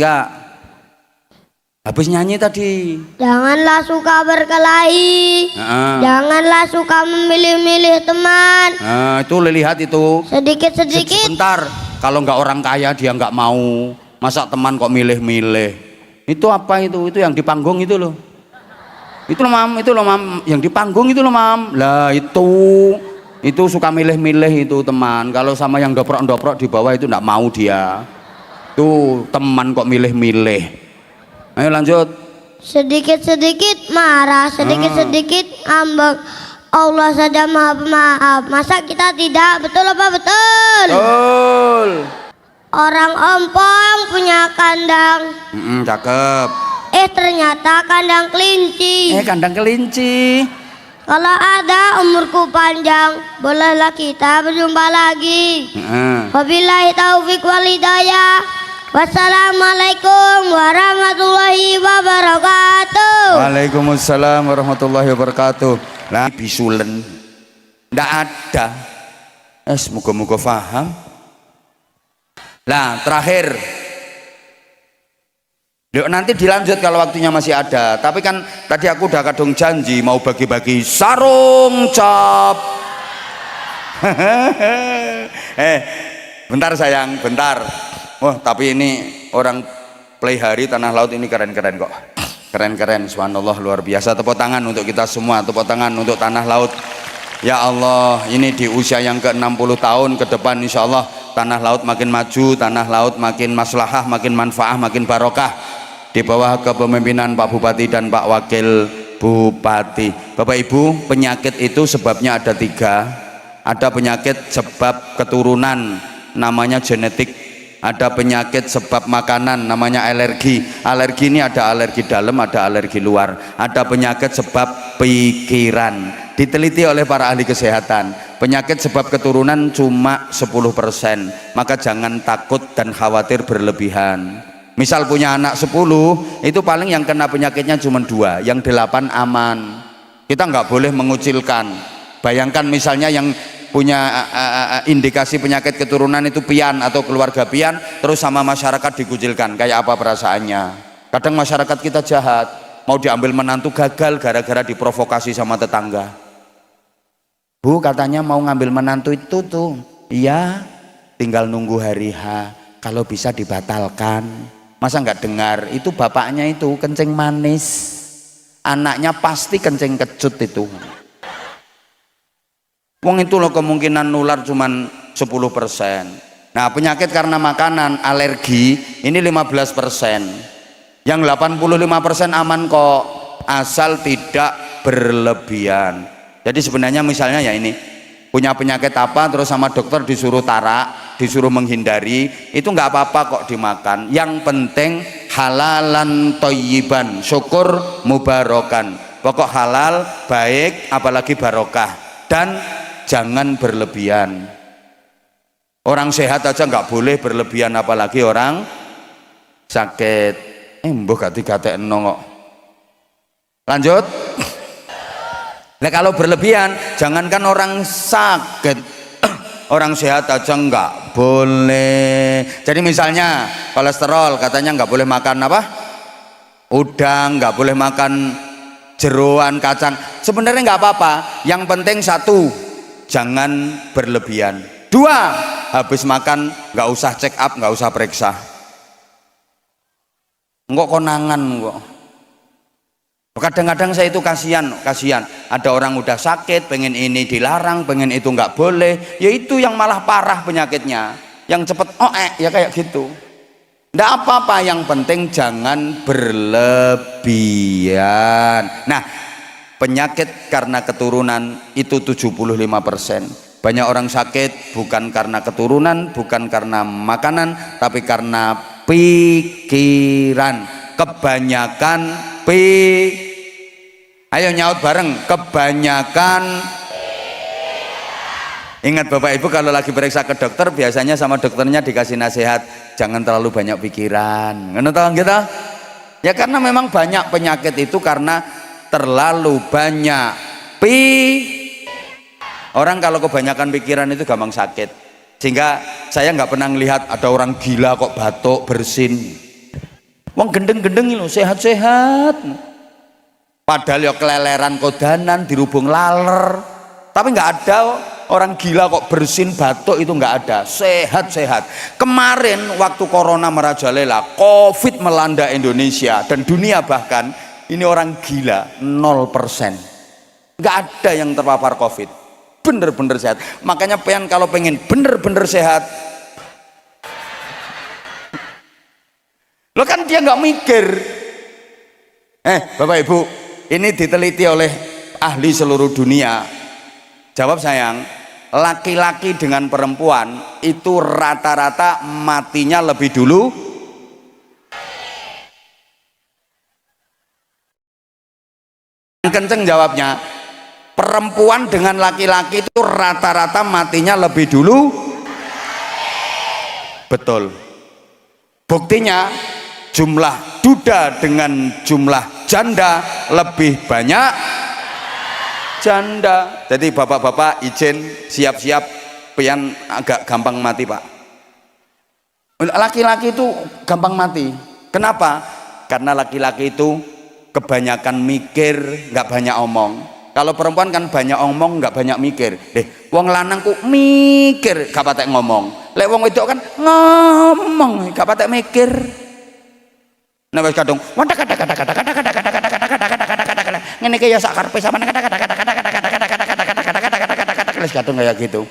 Enggak. Habis nyanyi tadi. Janganlah suka berkelahi. Janganlah suka memilih-milih teman. Nah, itu lihat itu. Sedikit-sedikit. Sebentar. Kalau nggak orang kaya dia nggak mau. Masa teman kok milih-milih? Itu apa itu? Itu yang di panggung itu loh. Itu loh mam, itu loh mam. Yang di panggung itu loh mam. Lah itu suka milih-milih itu teman. Kalau sama yang doprok-doprok di bawah itu nggak mau dia. Tuh teman kok milih-milih. Ayo lanjut. Sedikit-sedikit marah, sedikit-sedikit ambek. Allah saja maha pemaaf. Masa kita tidak? Betul apa betul? Betul. Orang ompong punya kandang. Cakep. Ternyata kandang kelinci. Kandang kelinci. Kalau ada umurku panjang, bolehlah kita berjumpa lagi. Wabillahi taufik wal hidayah. Wassalamualaikum warahmatullahi wabarakatuh. Waalaikumsalam warahmatullahi wabarakatuh. Lah bisulen ndak ada. Semoga-moga paham. Lah terakhir. Yuk nanti dilanjut kalau waktunya masih ada. Tapi kan tadi aku udah kadung janji mau bagi-bagi sarung cap. Bentar sayang, bentar. Wah, tapi ini orang play hari Tanah Laut ini keren-keren kok. Keren-keren, subhanallah, luar biasa. Tepuk tangan untuk kita semua, tepuk tangan untuk Tanah Laut. Ya Allah, ini di usia yang ke-60 tahun ke depan insya Allah Tanah Laut makin maju, Tanah Laut makin maslahah, makin manfaah, makin barokah di bawah kepemimpinan Pak Bupati dan Pak Wakil Bupati. Bapak Ibu, penyakit itu sebabnya ada 3. Ada penyakit sebab keturunan, namanya genetik. Ada penyakit sebab makanan, namanya alergi. Alergi ini ada alergi dalam, ada alergi luar. Ada penyakit sebab pikiran. Diteliti oleh para ahli kesehatan, penyakit sebab keturunan cuma 10%. Maka jangan takut dan khawatir berlebihan. Misal punya anak 10, itu paling yang kena penyakitnya cuma 2, yang 8 aman. Kita nggak boleh mengucilkan. Bayangkan misalnya yang punya indikasi penyakit keturunan itu pian atau keluarga pian, terus sama masyarakat dikucilkan, kayak apa perasaannya? Kadang masyarakat kita jahat, mau diambil menantu gagal gara-gara diprovokasi sama tetangga. Bu, katanya mau ngambil menantu itu tuh, iya, tinggal nunggu hari H, kalau bisa dibatalkan. Masa nggak dengar? Itu bapaknya itu kencing manis, anaknya pasti kencing kecut itu. Wong itu loh kemungkinan nular cuman 10%. Nah penyakit karena makanan, alergi ini 15%. Yang 85% aman kok, asal tidak berlebihan. Jadi sebenarnya misalnya ya ini, punya penyakit apa terus sama dokter disuruh tarak, disuruh menghindari, itu nggak apa-apa kok dimakan. Yang penting halalan thayyiban, syukur mubarokan. Pokok halal, baik, apalagi barokah. Dan jangan berlebihan. Orang sehat aja nggak boleh berlebihan, apalagi orang sakit. Mbok gak digatekno kok. Lanjut. Nah kalau berlebihan, jangankan orang sakit, orang sehat aja nggak boleh. Jadi misalnya kolesterol, katanya nggak boleh makan apa? Udang, nggak boleh makan jeroan, kacang. Sebenarnya nggak apa-apa. Yang penting 1, jangan berlebihan. 2, habis makan nggak usah check up, nggak usah periksa. Enggak konangan kok. Kadang-kadang saya itu kasihan. Ada orang udah sakit, pengen ini dilarang, pengen itu nggak boleh. Ya itu yang malah parah penyakitnya. Yang cepet ya kayak gitu. Nggak apa-apa, yang penting jangan berlebihan. Nah, penyakit karena keturunan itu 75%. Banyak orang sakit bukan karena keturunan, bukan karena makanan, tapi karena pikiran. Kebanyakan ayo nyaut bareng, kebanyakan. Ingat Bapak Ibu kalau lagi periksa ke dokter, biasanya sama dokternya dikasih nasihat, jangan terlalu banyak pikiran. Ngerti tahu kita? Ya karena memang banyak penyakit itu karena terlalu banyak orang kalau kebanyakan pikiran itu gampang sakit. Sehingga saya nggak pernah melihat ada orang gila kok batuk bersin. Wong gendeng-gendeng lho sehat-sehat. Padahal ya keleleran kodanan dirubung laler. Tapi nggak ada orang gila kok bersin batuk itu nggak ada, sehat-sehat. Kemarin waktu corona merajalela, COVID melanda Indonesia dan dunia bahkan, ini orang gila 0%. Nggak ada yang terpapar COVID, bener-bener sehat. Makanya kalau pengen bener-bener sehat, lo kan dia nggak mikir. Bapak Ibu, ini diteliti oleh ahli seluruh dunia. Jawab sayang, laki-laki dengan perempuan itu rata-rata matinya lebih dulu. Kenceng jawabnya. Perempuan dengan laki-laki itu rata-rata matinya lebih dulu. Betul. Buktinya jumlah duda dengan jumlah janda lebih banyak janda. Jadi bapak-bapak izin siap-siap pian agak gampang mati Pak. Laki-laki itu gampang mati. Kenapa? Karena laki-laki itu kebanyakan mikir, nggak banyak omong. Kalau perempuan kan banyak omong, nggak banyak mikir. Wong lanang ku mikir, gak patek ngomong. Lek wong wedok kan ngomong, gak patek mikir. Nah wis kadung, ngene iki ya sak karepe sampean kadung kayak gitu.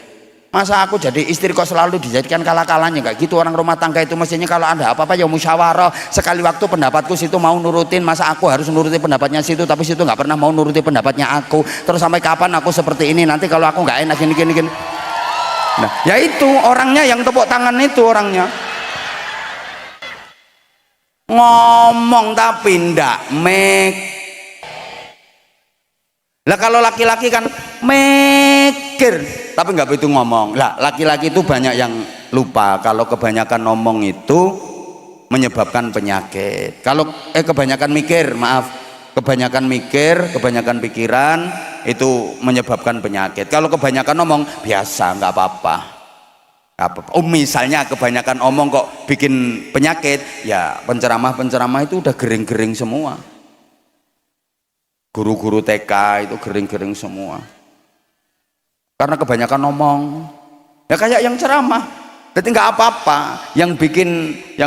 Masa aku jadi istri kok selalu dijadikan kalah-kalahnya, enggak gitu. Orang rumah tangga itu mestinya kalau ada apa-apa ya musyawarah. Sekali waktu pendapatku situ mau nurutin, masa aku harus nuruti pendapatnya situ, tapi situ nggak pernah mau nuruti pendapatnya aku. Terus sampai kapan aku seperti ini? Nanti kalau aku nggak enak gini. Nah, ya itu orangnya yang tepuk tangan itu orangnya. Ngomong tapi ndak Lah kalau laki-laki kan mikir tapi nggak begitu ngomong. Lah laki-laki itu banyak yang lupa kalau kebanyakan ngomong itu menyebabkan penyakit. Kalau kebanyakan mikir, maaf, kebanyakan mikir, kebanyakan pikiran itu menyebabkan penyakit. Kalau kebanyakan ngomong biasa, nggak apa-apa. Misalnya kebanyakan omong kok bikin penyakit, ya penceramah itu udah gering-gering semua. Guru-guru TK itu gering-gering semua karena kebanyakan ngomong. Ya kayak yang ceramah, jadi nggak apa-apa. Yang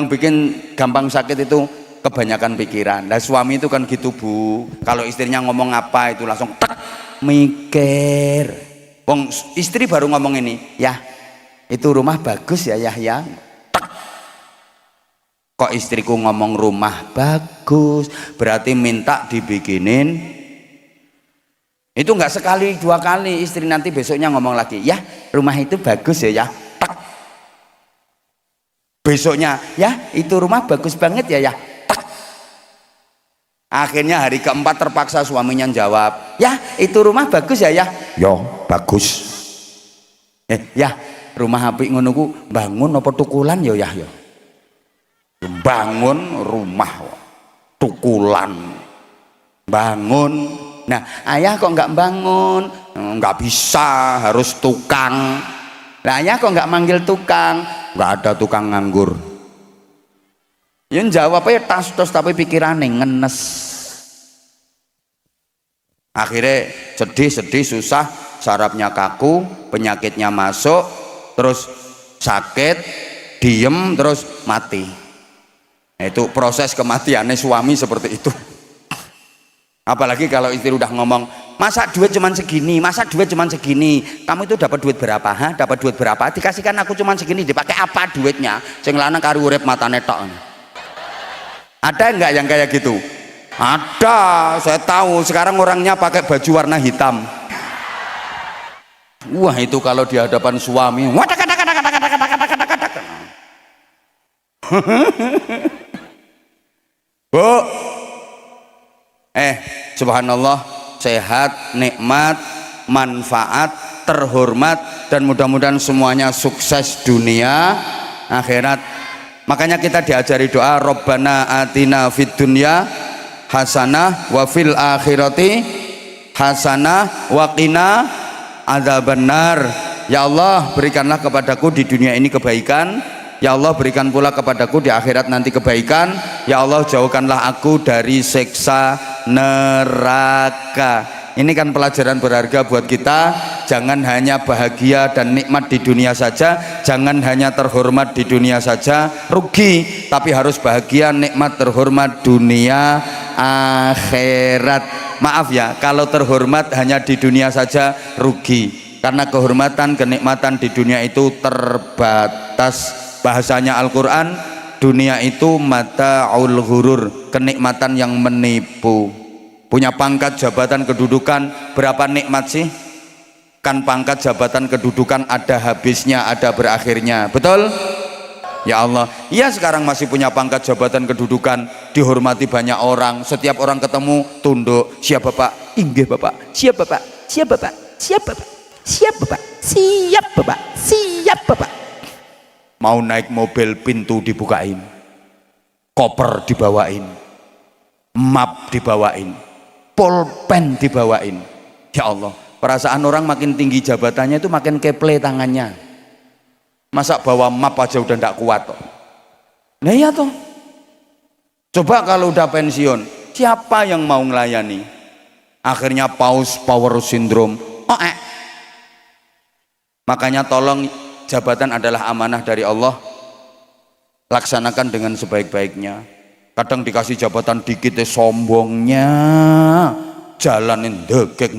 bikin gampang sakit itu kebanyakan pikiran. Nah suami itu kan gitu Bu, kalau istrinya ngomong apa itu langsung tek mikir. Wong istri baru ngomong ini, ya itu rumah bagus ya Yahya, tek. Kok istriku ngomong rumah bagus berarti minta dibikinin. Itu enggak sekali dua kali, istri nanti besoknya ngomong lagi, ya rumah itu bagus ya tek. Besoknya, ya itu rumah bagus banget ya tek. Akhirnya hari keempat terpaksa suaminya jawab, ya itu rumah bagus ya yo bagus. Ya rumah apik ngono ku bangun apa tukulan yo bangun rumah tukulan bangun. Nah ayah kok nggak bangun? Nggak bisa, harus tukang. Nah ayah kok nggak manggil tukang? Nggak ada tukang nganggur. Yang jawabnya tas tapi pikirannya ngenes. Akhirnya sedih susah, sarafnya kaku, penyakitnya masuk, terus sakit, diem, terus mati. Nah, itu proses kematiannya suami seperti itu. Apalagi kalau istri udah ngomong, masa duit cuman segini, kamu itu dapat duit berapa? Dapat duit berapa? Dikasihkan aku cuman segini, dipakai apa duitnya? Sing lanang kari urip matane tok. Ada enggak yang kayak gitu? Ada, saya tahu. Sekarang orangnya pakai baju warna hitam. Wah itu kalau di hadapan suami, Bu, subhanallah, sehat, nikmat, manfaat, terhormat, dan mudah-mudahan semuanya sukses dunia akhirat. Makanya kita diajari doa, Rabbana atina fid dunya hasanah wa fil akhirati hasanah wa qina adzabannar. Ya Allah, berikanlah kepadaku di dunia ini kebaikan, Ya Allah berikan pula kepadaku di akhirat nanti kebaikan. Ya Allah jauhkanlah aku dari siksa neraka. Ini kan pelajaran berharga buat kita. Jangan hanya bahagia dan nikmat di dunia saja, jangan hanya terhormat di dunia saja rugi, tapi harus bahagia, nikmat, terhormat dunia akhirat. Maaf ya, kalau terhormat hanya di dunia saja rugi, karena kehormatan, kenikmatan di dunia itu terbatas. Bahasanya Al-Quran, dunia itu mata'ul ghurur, kenikmatan yang menipu. Punya pangkat, jabatan, kedudukan, berapa nikmat sih? Kan pangkat, jabatan, kedudukan ada habisnya, ada berakhirnya, betul? Ya Allah, iya sekarang masih punya pangkat, jabatan, kedudukan, dihormati banyak orang, setiap orang ketemu tunduk, siap bapak, inggih bapak, siap bapak, siap bapak, siap bapak, siap bapak, siap bapak, siap bapak. Mau naik mobil pintu dibukain, koper dibawain, map dibawain, pulpen dibawain. Ya Allah, perasaan orang makin tinggi jabatannya itu makin keple tangannya. Masa bawa map aja udah ndak kuat toh. Nah iya toh, coba kalau udah pensiun siapa yang mau ngelayani? Akhirnya paus power syndrome. Makanya tolong, jabatan adalah amanah dari Allah, laksanakan dengan sebaik-baiknya. Kadang dikasih jabatan dikit sombongnya, jalanin degek,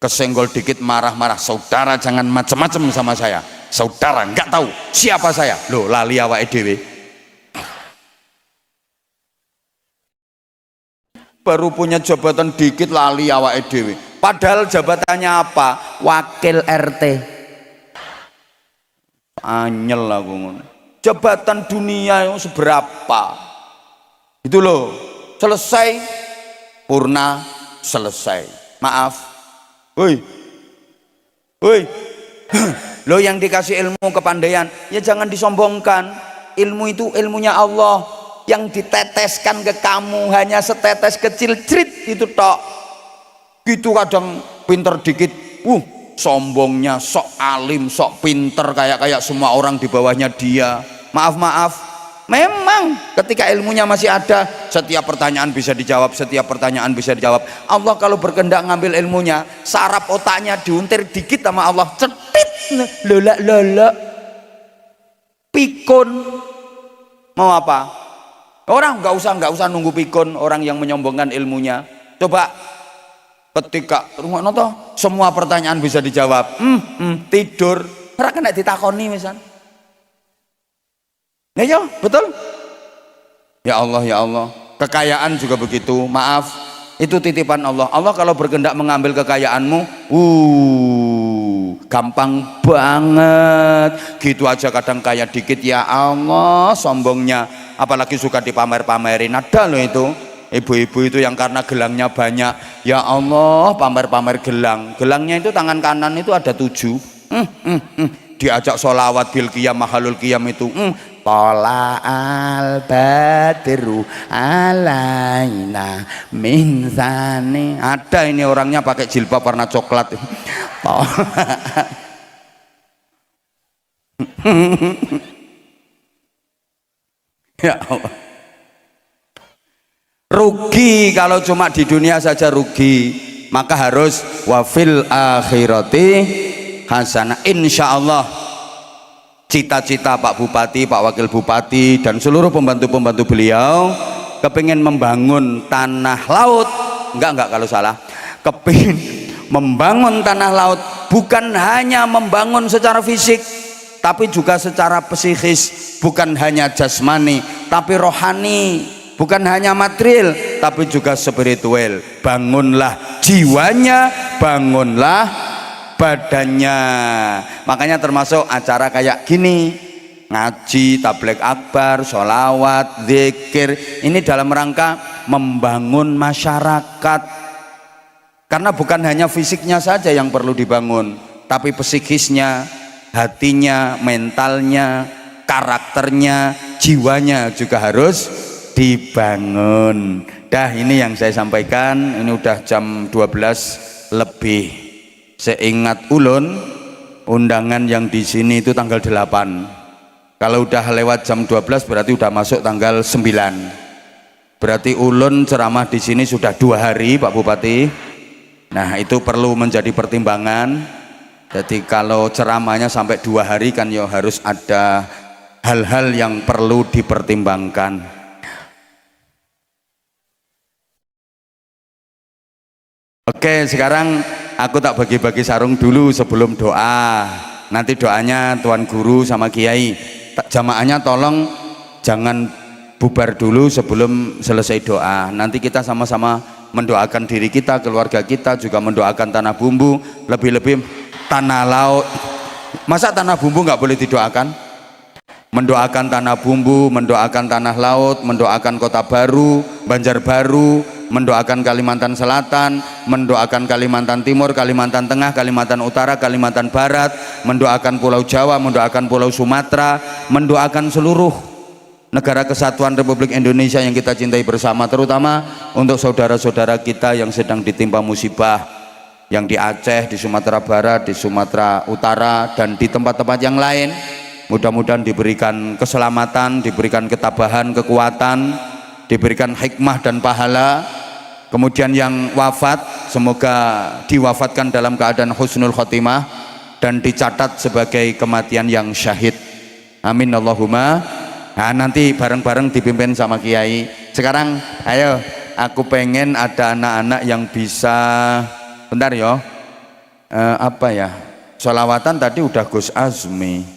kesenggol dikit marah-marah. Saudara jangan macem-macem sama saya, saudara nggak tahu siapa saya. Loh, lali awake dhewe. Baru punya jabatan dikit lali awake dhewe, padahal jabatannya apa? Wakil RT. Anyel aku ngono. Jabatan dunia yang seberapa itu loh, selesai purna, selesai. Maaf, woi lo yang dikasih ilmu kepandaian ya jangan disombongkan. Ilmu itu ilmunya Allah, yang diteteskan ke kamu hanya setetes kecil, cerit itu tok. Gitu kadang pinter dikit, sombongnya, sok alim, sok pinter, kayak semua orang di bawahnya dia. Maaf, memang ketika ilmunya masih ada, setiap pertanyaan bisa dijawab, setiap pertanyaan bisa dijawab. Allah kalau berkehendak ngambil ilmunya, saraf otaknya diuntir dikit sama Allah, cetit, lola, pikun. Mau apa? Orang nggak usah nunggu pikun orang yang menyombongkan ilmunya. Coba ketika rumah noto, semua pertanyaan bisa dijawab, tidur, ora kena ditakoni misal. Nah ya betul. Ya Allah, kekayaan juga begitu. Maaf, itu titipan Allah. Allah kalau berkehendak mengambil kekayaanmu, gampang banget. Gitu aja kadang kaya dikit, ya Allah sombongnya. Apalagi suka dipamer-pamerin. Ada loh itu ibu-ibu itu yang karena gelangnya banyak, ya Allah pamer-pamer gelang. Gelangnya itu tangan kanan itu ada 7. Diajak sholawat bil qiyam mahalul qiyam itu, Tola al badru alaina min zani. Ada ini orangnya pakai jilbab warna coklat. Ya Allah, rugi kalau cuma di dunia saja rugi. Maka harus wafil akhirati hasanah. Insya Allah cita-cita Pak Bupati, Pak Wakil Bupati dan seluruh pembantu-pembantu beliau kepingin membangun tanah laut, enggak kalau salah, kepingin membangun tanah laut, bukan hanya membangun secara fisik tapi juga secara psikis, bukan hanya jasmani tapi rohani, bukan hanya material tapi juga spiritual. Bangunlah jiwanya, bangunlah badannya. Makanya termasuk acara kayak gini, ngaji, tabligh akbar, sholawat, zikir, ini dalam rangka membangun masyarakat. Karena bukan hanya fisiknya saja yang perlu dibangun, tapi psikisnya, hatinya, mentalnya, karakternya, jiwanya juga harus dibangun. Dah, ini yang saya sampaikan. Ini udah jam 12 lebih. Seingat ulun, undangan yang di sini itu tanggal 8. Kalau udah lewat jam 12 berarti udah masuk tanggal 9. Berarti ulun ceramah di sini sudah 2 hari Pak Bupati. Nah itu perlu menjadi pertimbangan. Jadi kalau ceramahnya sampai 2 hari kan ya harus ada hal-hal yang perlu dipertimbangkan. Oke, sekarang aku tak bagi-bagi sarung dulu sebelum doa. Nanti doanya Tuan Guru sama Kiai. Jamaahnya tolong jangan bubar dulu sebelum selesai doa. Nanti kita sama-sama mendoakan diri kita, keluarga kita, juga mendoakan tanah bumbu, lebih-lebih tanah laut. Masa tanah bumbu nggak boleh didoakan? Mendoakan tanah bumbu, mendoakan tanah laut, mendoakan Kota Baru, Banjarbaru, mendoakan Kalimantan Selatan, mendoakan Kalimantan Timur, Kalimantan Tengah, Kalimantan Utara, Kalimantan Barat, mendoakan Pulau Jawa, mendoakan Pulau Sumatera, mendoakan seluruh negara kesatuan Republik Indonesia yang kita cintai bersama, terutama untuk saudara-saudara kita yang sedang ditimpa musibah, yang di Aceh, di Sumatera Barat, di Sumatera Utara, dan di tempat-tempat yang lain. Mudah-mudahan diberikan keselamatan, diberikan ketabahan, kekuatan, diberikan hikmah dan pahala. Kemudian yang wafat semoga diwafatkan dalam keadaan husnul khotimah dan dicatat sebagai kematian yang syahid. Amin Allahumma. Nah, nanti bareng-bareng dipimpin sama Kiai. Sekarang ayo, aku pengen ada anak-anak yang bisa, bentar ya, apa ya, sholawatan tadi udah Gus Azmi.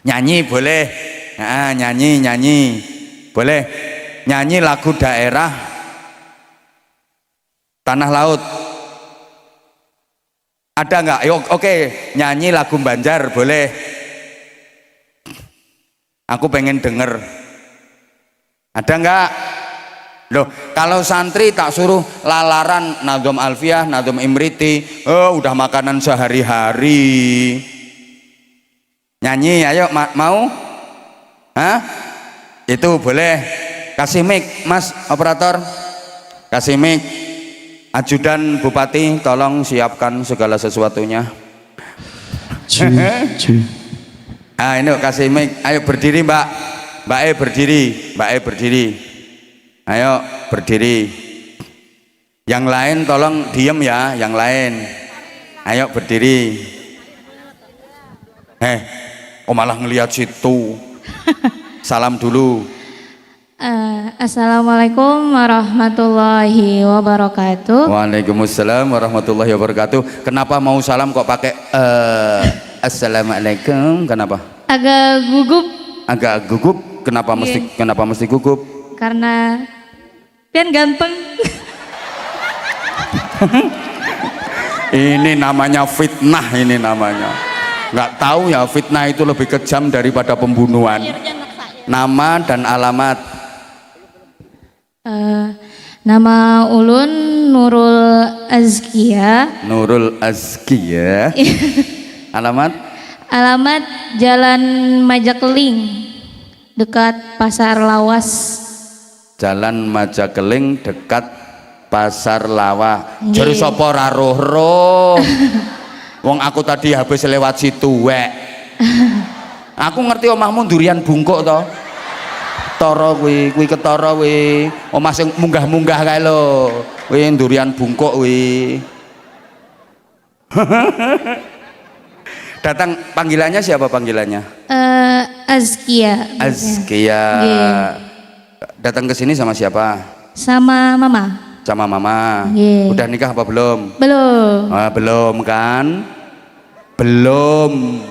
Nyanyi boleh, nah, nyanyi boleh, nyanyi lagu daerah tanah laut ada nggak? Oke, nyanyi lagu Banjar boleh, aku pengen denger. Ada nggak? Loh, kalau santri tak suruh lalaran Nadhom Alfiah, Nadhom Imriti, oh udah makanan sehari-hari. Nyanyi, ayo, mau? Hah? Itu boleh. Kasih mic, Mas operator. Kasih mic. Ajudan Bupati, tolong siapkan segala sesuatunya. Ah, ini kasih mic. Ayo berdiri, Mbak. Mbak E berdiri. Mbak E berdiri. Ayo berdiri. Yang lain tolong diem ya, yang lain. Ayo berdiri. Oh malah ngelihat situ. Salam dulu. Assalamualaikum warahmatullahi wabarakatuh. Waalaikumsalam warahmatullahi wabarakatuh. Kenapa mau salam kok pakai assalamualaikum? Kenapa? Agak gugup. Agak gugup. Kenapa mesti gugup? Karena pian ganteng. Ini namanya fitnah, ini namanya. Nggak tahu ya, fitnah itu lebih kejam daripada pembunuhan. Nama dan alamat. Nama ulun Nurul Azkia. Nurul Azkia. Alamat? Alamat Jalan Majakeling, dekat Pasar Lawas. Jalan Majakeling dekat Pasar Lawa. Jare sapa ora roh-roh. Wong aku tadi habis lewat situ wek. Aku ngerti omahmu durian bungkuk to. Tara kuwi ketara kuwi. Omah sing munggah-munggah kae lho. Kuwi durian bungkuk kuwi. Datang panggilannya siapa panggilannya? Azkia. Azkia. Datang ke sini sama siapa? Sama mama. Sama mama. Udah nikah apa belum? Belum. Belum kan? Belum.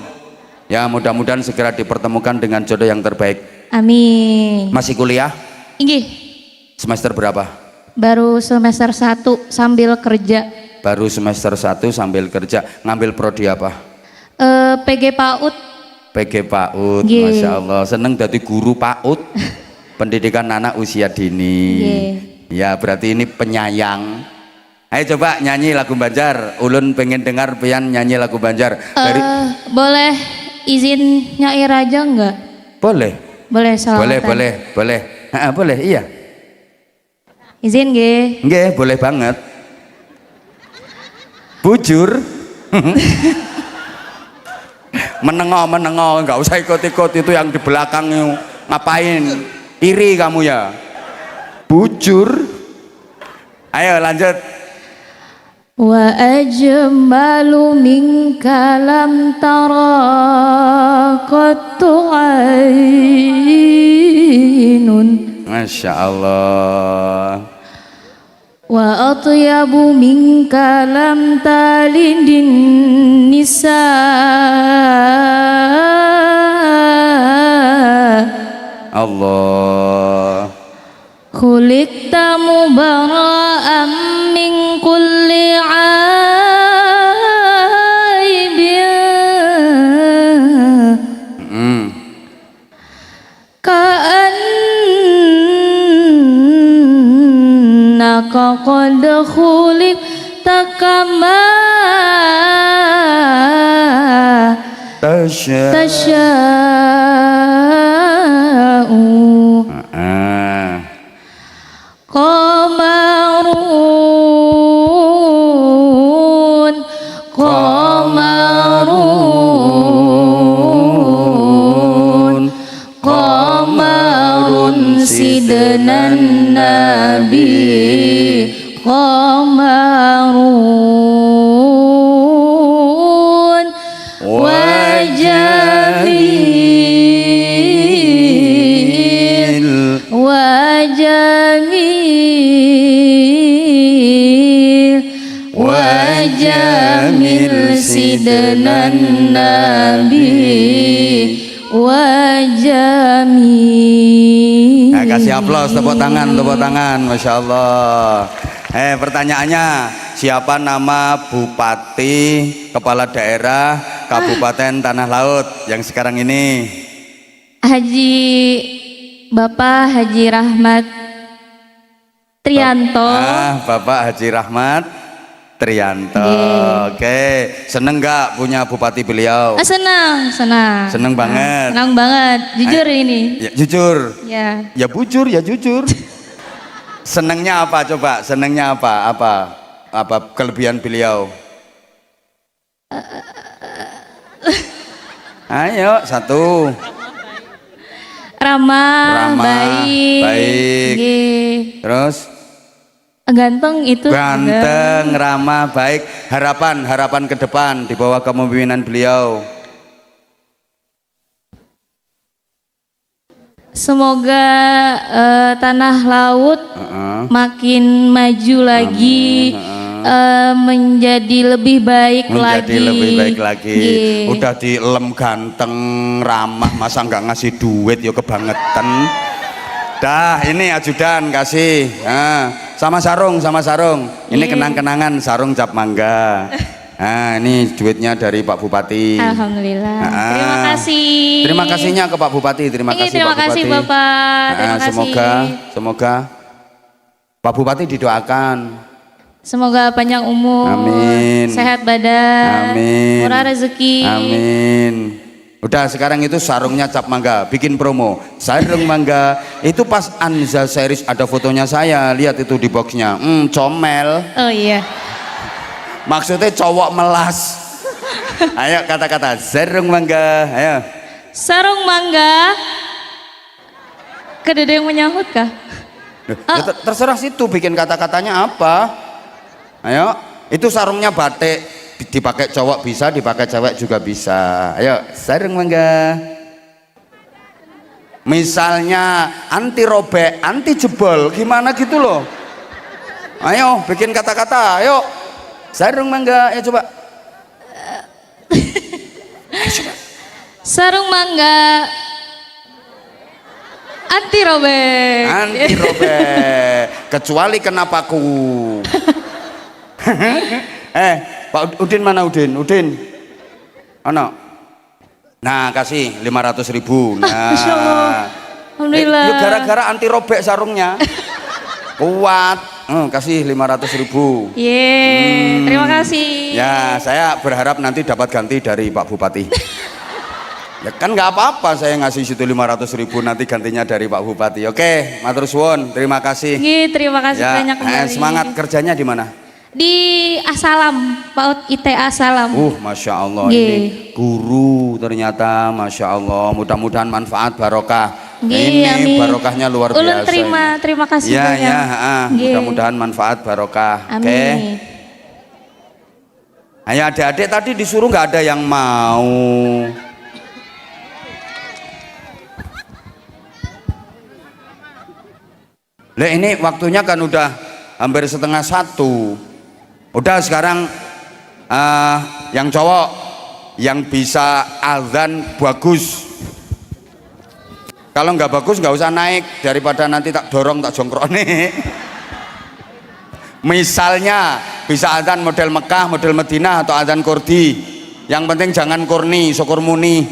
Ya mudah-mudahan segera dipertemukan dengan jodoh yang terbaik. Amin. Masih kuliah? Inggih. Semester berapa? Baru semester 1 sambil kerja. Baru semester 1 sambil kerja. Ngambil prodi apa? PG PAUD. PG PAUD. Masya Allah. Seneng jadi guru PAUD. Pendidikan anak usia dini. Ya berarti ini penyayang. Ayo coba nyanyi lagu Banjar. Ulun pengen dengar pian nyanyi lagu Banjar. Boleh izin nyair aja enggak? Boleh. Boleh salawatan. Boleh. Boleh, iya. Izin nggih. Nggih, boleh banget. Bujur. menengok, nggak usah ikut-ikut itu yang di belakang itu. Ngapain? Iri kamu ya? Bujur. Ayo lanjut. Wa ajmalu minka lam tara qattu ainun. Masya Allah. Wa atyabu minka lam talidin nisa. Allah. Khuliqta mubara'an min kulli aibin ka'annaka qad khuliqta kama tasha'u. Qamarun Qamarun Qamarun sidnan nabi Qamarun wajamil wajamil sidnan nabi wajamil. Nah, kasih aplaus, tepuk tangan, Masya Allah. Pertanyaannya, siapa nama Bupati Kepala Daerah Kabupaten Tanah Laut yang sekarang ini? Bapak Haji Rahmat Trianto. Bapak Haji Rahmat Trianto. Oke, seneng nggak punya bupati beliau? Senang. Seneng banget. Senang banget. Jujur ini. Ya, jujur. Ya. Ya bujur, ya jujur. Senengnya apa coba? Senengnya apa? Apa kelebihan beliau? Ayo, satu. Ramah, baik. Terus? Ganteng itu. Ganteng, ramah, baik. Harapan ke depan di bawah kepemimpinan beliau. Semoga Tanah Laut makin maju lagi, menjadi lebih baik lagi. Udah dilem ganteng, ramah, masa nggak ngasih duit yo kebangetan. Dah, ini ajudan kasih. Sama sarung. Ini kenang-kenangan sarung cap mangga. Ini duitnya dari Pak Bupati. Alhamdulillah. Terima kasih. Terima kasihnya ke Pak Bupati. Terima kasih Pak Bupati. Bapak. Terima kasih. Semoga Pak Bupati didoakan. Semoga panjang umur. Amin. Sehat badan. Amin. Murah rezeki. Amin. Udah sekarang itu sarungnya cap mangga, bikin promo sarung mangga. Itu pas Anza series ada fotonya saya, lihat itu di boxnya. Comel. Oh iya. Maksudnya cowok melas. Ayo kata-kata sarung mangga. Ayo. Sarung mangga. Kedede yang menyahut kah? Ya, terserah situ bikin kata-katanya apa. Ayo. Itu sarungnya batik. Dipakai cowok bisa, dipakai cewek juga bisa. Ayo, sarung mangga. Misalnya anti robek, anti jebol, gimana gitu loh. Ayo, bikin kata-kata. Ayo, sarung mangga. Ayo coba. Sarung mangga. Anti robek. Anti robek. Kecuali kenapaku. Pak Udin mana Udin? Ano? Nah kasih 500.000. Nah. Masya Allah. Alhamdulillah. Yuk gara-gara anti robek sarungnya. Kuat. Kasih 500.000. Terima kasih. Ya saya berharap nanti dapat ganti dari Pak Bupati. Ya kan nggak apa-apa saya ngasih situ 500.000 nanti gantinya dari Pak Bupati. Oke, matur suwun. Terima kasih. Terima kasih Ya, banyak kembali. Semangat kerjanya di mana? Di Asalam, PAUD IT Asalam. Masya Allah, Nggih. ini guru ternyata, Masya Allah, mudah-mudahan manfaat barokah. Nggih, Ini amin. barokahnya luar Ulun biasa. terima kasih Ya, banyak. ya, Nggih. mudah-mudahan manfaat barokah. Amin. Oke. Ayo adik-adik tadi disuruh nggak ada yang mau. Lah ini waktunya kan udah hampir 12:30. Udah sekarang yang cowok yang bisa azan bagus. Kalau nggak bagus nggak usah naik, daripada nanti tak dorong tak jongkrone. Misalnya bisa azan model Mekah, model Madinah atau azan Kurdi. Yang penting jangan kurni, syukur muni.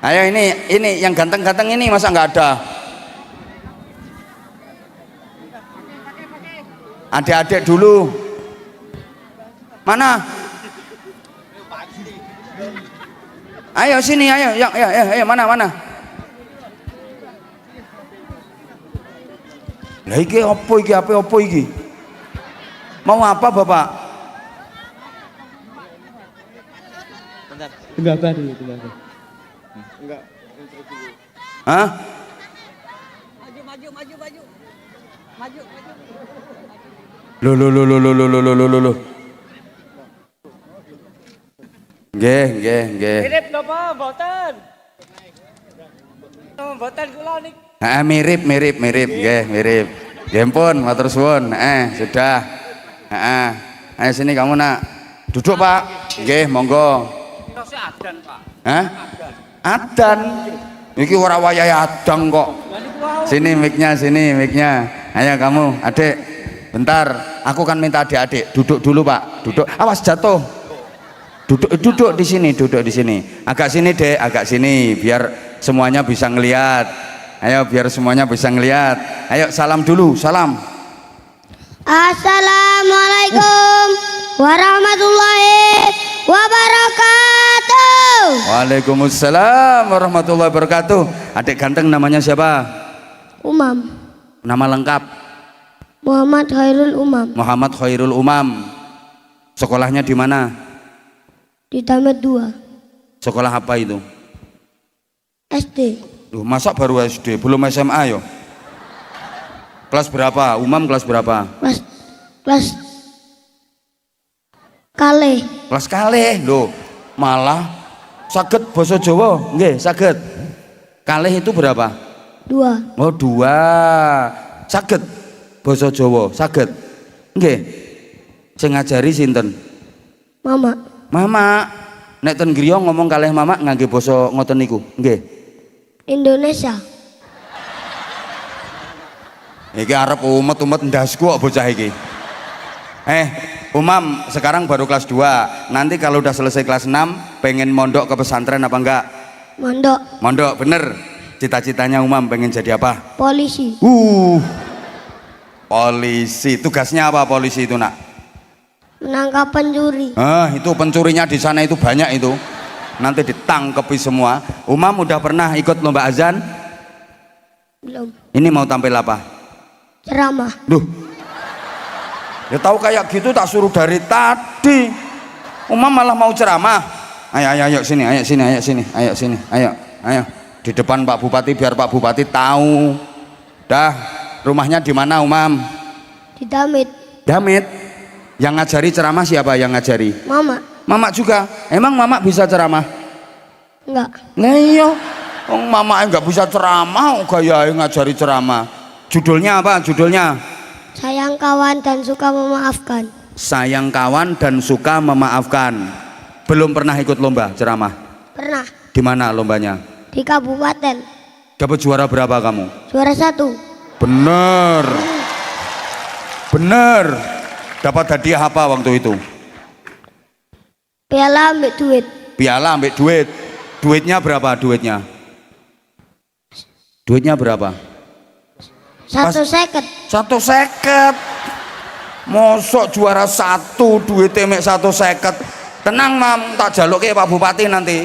Ayo ini yang ganteng-ganteng ini masa nggak ada? Adik-adik dulu. Mana? Ayo sini, ayo, mana? Lah iki apa iki? Mau apa Bapak? Enggak dulu. Hah? Maju. Loh. Nggih. Mirip napa mboten? Mboten kula niki. Mirip. Nggih, mirip. Nggih pun, matur suwun. Sudah. Ayo sini kamu nak. Duduk, Pak. Nggih, monggo. Terus adan, Pak. Hah? Adan. Iki ora wayahe adang kok. Sini mic-nya. Ayo kamu, Adik. Bentar, aku kan minta adik-adik duduk dulu, Pak. Duduk. Awas jatuh. Duduk di sini. Agak sini, Dek, agak sini biar semuanya bisa ngelihat. Ayo biar semuanya bisa ngelihat. Ayo salam dulu, salam. Assalamualaikum warahmatullahi wabarakatuh. Waalaikumsalam warahmatullahi wabarakatuh. Adik ganteng namanya siapa? Umam. Nama lengkap? Muhammad Khairul Umam. Muhammad Khairul Umam. Sekolahnya di mana? Di Tamat 2. Sekolah apa itu? SD. Duh, masa baru SD, belum SMA yo? Kelas berapa? Umam kelas berapa? Kelas kalih. Kelas kalih. Loh, malah saged basa Jawa? Nggih, saged. Kalih itu berapa? 2. Oh, 2. Saged basa Jawa, saged. Nggih. Sing ngajari sinten? Mama. Mama. Nek ten griya ngomong kalih mama ngangge basa ngoten niku. Nggih. Indonesia. Iki arep umet-umet ndasku kok bocah iki. Umam sekarang baru kelas 2. Nanti kalau udah selesai kelas 6 pengen mondok ke pesantren apa enggak? Mondok, bener. Cita-citanya Umam pengen jadi apa? Polisi. Polisi. Tugasnya apa polisi itu, Nak? Menangkap pencuri. Itu pencurinya di sana itu banyak itu. Nanti ditangkepi semua. Umam udah pernah ikut lomba azan? Belum. Ini mau tampil apa? Ceramah. Duh. Ya tahu kayak gitu tak suruh dari tadi. Umam malah mau ceramah. Ayo sini. Ayo. Di depan Pak Bupati biar Pak Bupati tahu. Dah, rumahnya di mana Umam? Di Damit. Damit. Yang ngajari ceramah siapa yang ngajari? Mama. Mama juga. Emang Mama bisa ceramah? Enggak. Nah iya. Mama enggak bisa ceramah, gaya ngajari ceramah. Judulnya apa? Judulnya? Sayang kawan dan suka memaafkan. Sayang kawan dan suka memaafkan. Belum pernah ikut lomba ceramah? Pernah. Di mana lombanya? Di kabupaten. Dapat juara berapa kamu? Juara 1. Bener. Dapat hadiah apa waktu itu? Piala ambil duit. Piala ambil duit. Duitnya berapa duitnya? Duitnya berapa? 150. 150. Mosok juara 1 duitnya mek 150. Tenang Mam, tak jaluk ke Pak Bupati nanti.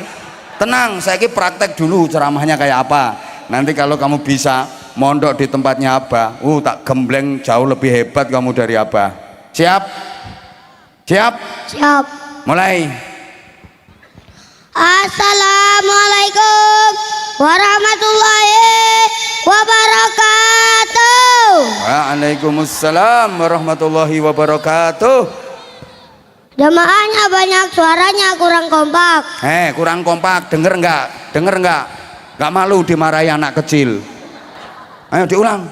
Tenang, saya praktek dulu ceramahnya kayak apa. Nanti kalau kamu bisa mondok di tempatnya Abah. Tak gembleng jauh lebih hebat kamu dari Abah. Siap? Siap? Siap. Mulai. Assalamualaikum warahmatullahi wabarakatuh. Waalaikumsalam warahmatullahi wabarakatuh. Jamaahnya banyak, suaranya kurang kompak. Kurang kompak, denger enggak? Denger enggak? Enggak malu dimarahi anak kecil. Ayo diulang.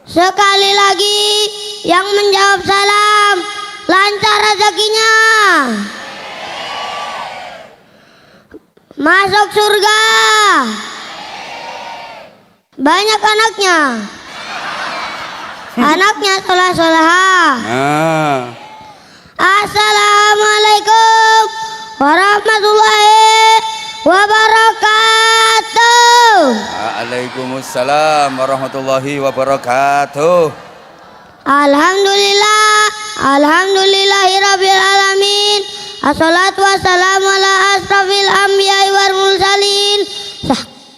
Sekali lagi yang menjawab salam lancar rezekinya, masuk surga, banyak anaknya, anaknya soleh-soleha. Assalamualaikum warahmatullahi wabarakatuh. Waalaikumsalam warahmatullahi wabarakatuh. Alhamdulillah, alhamdulillahirabbil alamin. Assalatu wassalamu ala asrafil anbiya'i wal mursalin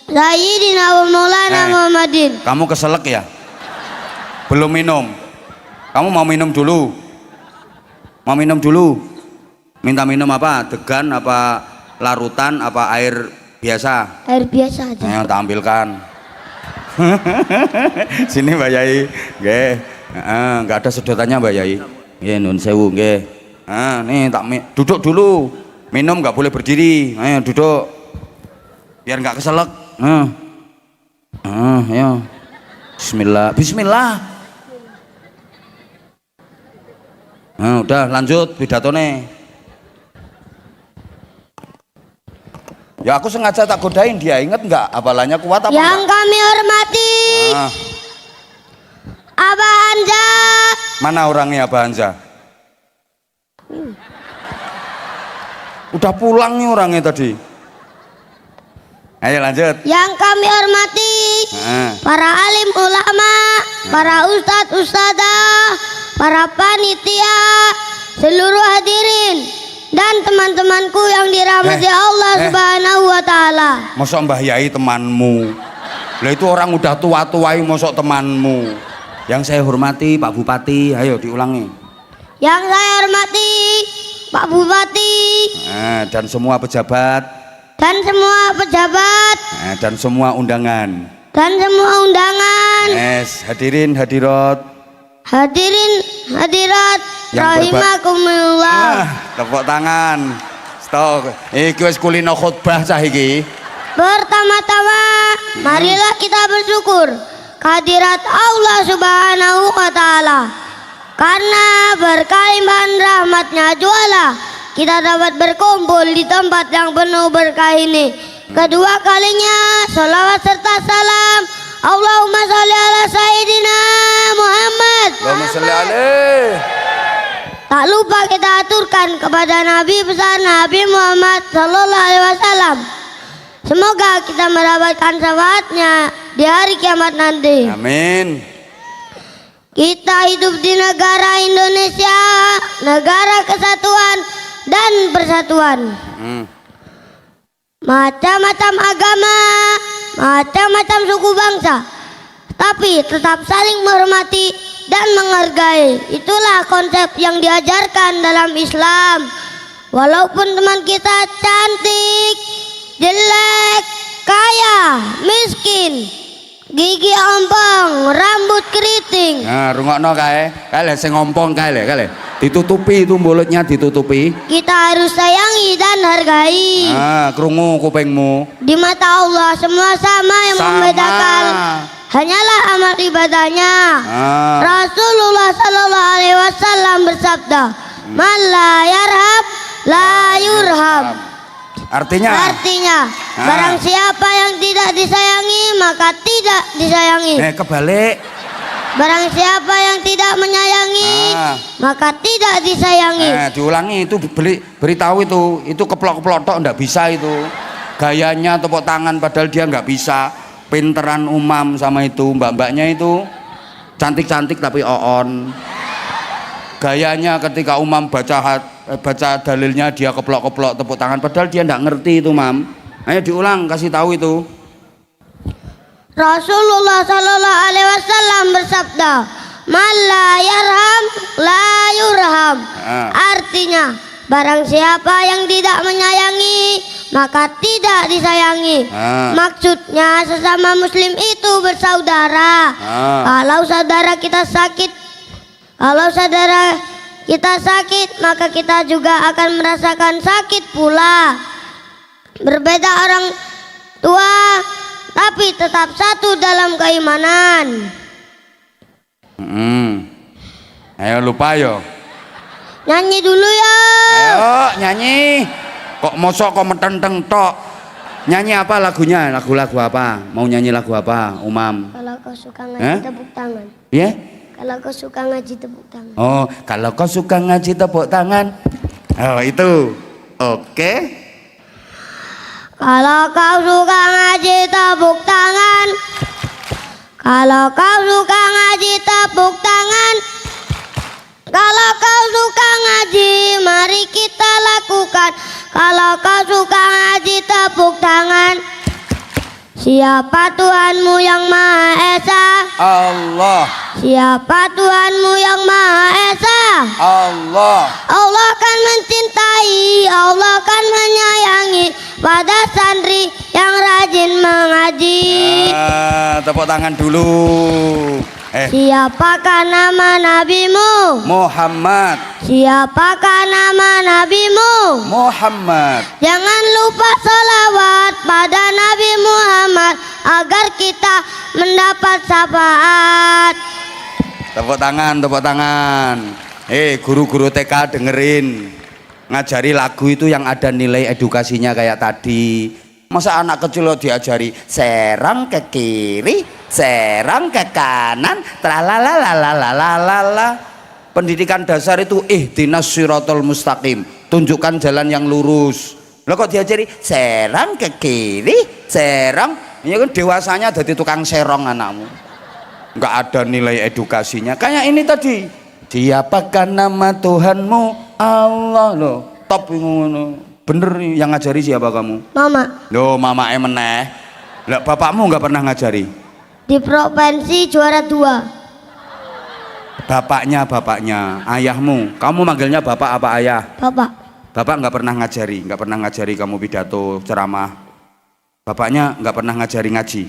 sayyidina wa maulana Muhammadin. Kamu keselak ya? Belum minum. Kamu mau minum dulu? Mau minum dulu? Minta minum apa? Degan apa larutan apa air biasa? Air biasa aja. Ayo tampilkan. Sini Mbak Yai. Nggih. Enggak ada sedotannya Mbak Yai. Nggih nun sewu nggih. Nih duduk dulu. Minum nggak boleh berdiri. Ayo duduk. Biar nggak keselak. Ayo. Bismillah. Bismillah. Udah lanjut pidatone. Ya aku sengaja tak godain dia, inget nggak hafalannya kuat apa yang enggak? kami hormati Abah Anja. Mana orangnya Abah Anja? Udah pulang nih orangnya tadi. Ayo lanjut. Yang kami hormati para alim ulama, para ustadz ustadzah, para panitia, seluruh hadirin dan teman-temanku yang dirahmati Allah Subhanahu wa taala. Mosok Mbah Yai temanmu? Lah itu orang udah tua-tuai mosok temanmu. Yang saya hormati Pak Bupati, ayo diulangi. Yang saya hormati Pak Bupati Dan semua pejabat. dan semua pejabat Dan semua undangan. dan semua undangan. Hadirin hadirat. Hadirin hadirat Yang rahimakumullah. Tepuk tangan. Stop. Iki wis kulino khutbah cah iki. Pertama-tama marilah kita bersyukur kehadirat Allah Subhanahu wa taala. Karena berkalimpahan rahmatnya jualah kita dapat berkumpul di tempat yang penuh berkah ini. Kedua kalinya salawat serta salam Allahumma sholli ala Sayyidina Muhammad. Allahumma sholli alaihi. Tak lupa kita aturkan kepada Nabi besar Nabi Muhammad Sallallahu Alaihi Wasallam. Semoga kita mendapatkan syafaatnya di hari kiamat nanti. Amin. Kita hidup di negara Indonesia, negara kesatuan dan persatuan. Macam-macam agama, macam-macam suku bangsa, tapi tetap saling menghormati dan menghargai. Itulah konsep yang diajarkan dalam Islam. Walaupun teman kita cantik, jelek, kaya, miskin, gigi ompong, rambut keriting, Rungokno kae. Kae sing ngompong kae le. Ditutupi itu mulutnya ditutupi. kita harus sayangi dan hargai. Krungu kupingmu. Di mata Allah semua sama, yang membedakan hanyalah amal ibadahnya. Rasulullah Sallallahu Alaihi Wasallam bersabda, "Man la yarham la yurham." Artinya barang siapa yang tidak disayangi maka tidak disayangi. Kebalik. Barang siapa yang tidak menyayangi maka tidak disayangi. Diulangi itu, beritahu itu keplok-keplok tok ndak bisa itu. Gayanya tepuk tangan padahal dia nggak bisa. Pinteran umam sama itu mbak-mbaknya itu cantik-cantik tapi on. Gayanya ketika umam baca dalilnya dia keplok-keplok tepuk tangan padahal dia ndak ngerti itu mam. Ayo diulang, kasih tahu itu. Rasulullah Sallallahu Alaihi Wasallam bersabda, "Man la yarham la yurham." Artinya, barang siapa yang tidak menyayangi, maka tidak disayangi. Maksudnya sesama muslim itu bersaudara. Kalau saudara kita sakit, maka kita juga akan merasakan sakit pula. Berbeda orang tua, tapi tetap satu dalam keimanan. Ayo lupa yo. Nyanyi dulu ya. Ayo nyanyi. Kok mosok kok metenteng tok. Nyanyi apa lagunya? Lagu-lagu apa? Mau nyanyi lagu apa, Umam? Kalau kau suka ngaji tepuk tangan. Ya? Kalau kau suka ngaji tepuk tangan. Oh, kalau kau suka ngaji tepuk tangan. Oh, itu. Oke. Kalau kau suka ngaji tepuk tangan. Kalau kau suka ngaji tepuk tangan. Kalau kau suka ngaji, mari kita lakukan. Kalau kau suka ngaji tepuk tangan. Siapa Tuhanmu yang Maha Esa? Allah. Siapa Tuhanmu yang Maha Esa? Allah. Allah kan mencintai, Allah kan menyayangi pada santri yang rajin mengaji. Tepuk tangan dulu. Siapakah nama nabimu? Muhammad. Siapakah nama nabimu? Muhammad. Jangan lupa salawat pada Nabi Muhammad agar kita mendapat syafaat. Tepuk tangan, tepuk tangan. Guru-guru TK dengerin. Ngajari lagu itu yang ada nilai edukasinya kayak tadi. Masa anak kecil lo diajari serang ke kiri, serang ke kanan, tralalalalalalala. Pendidikan dasar itu ihdinas siratal mustaqim, tunjukkan jalan yang lurus. Lo kok diajari serang ke kiri, serang, ya kan dewasanya jadi tukang serong anakmu. Nggak ada nilai edukasinya. Kayak ini tadi. Siapakah nama Tuhanmu? Allah loh. Top ngono. Bener yang ngajari siapa kamu? Mama. Loh, mama meneh. Lah bapakmu nggak pernah ngajari? Di provinsi juara 2. Bapaknya, ayahmu. Kamu manggilnya bapak apa ayah? Bapak. Bapak nggak pernah ngajari kamu pidato, ceramah. Bapaknya nggak pernah ngajari ngaji.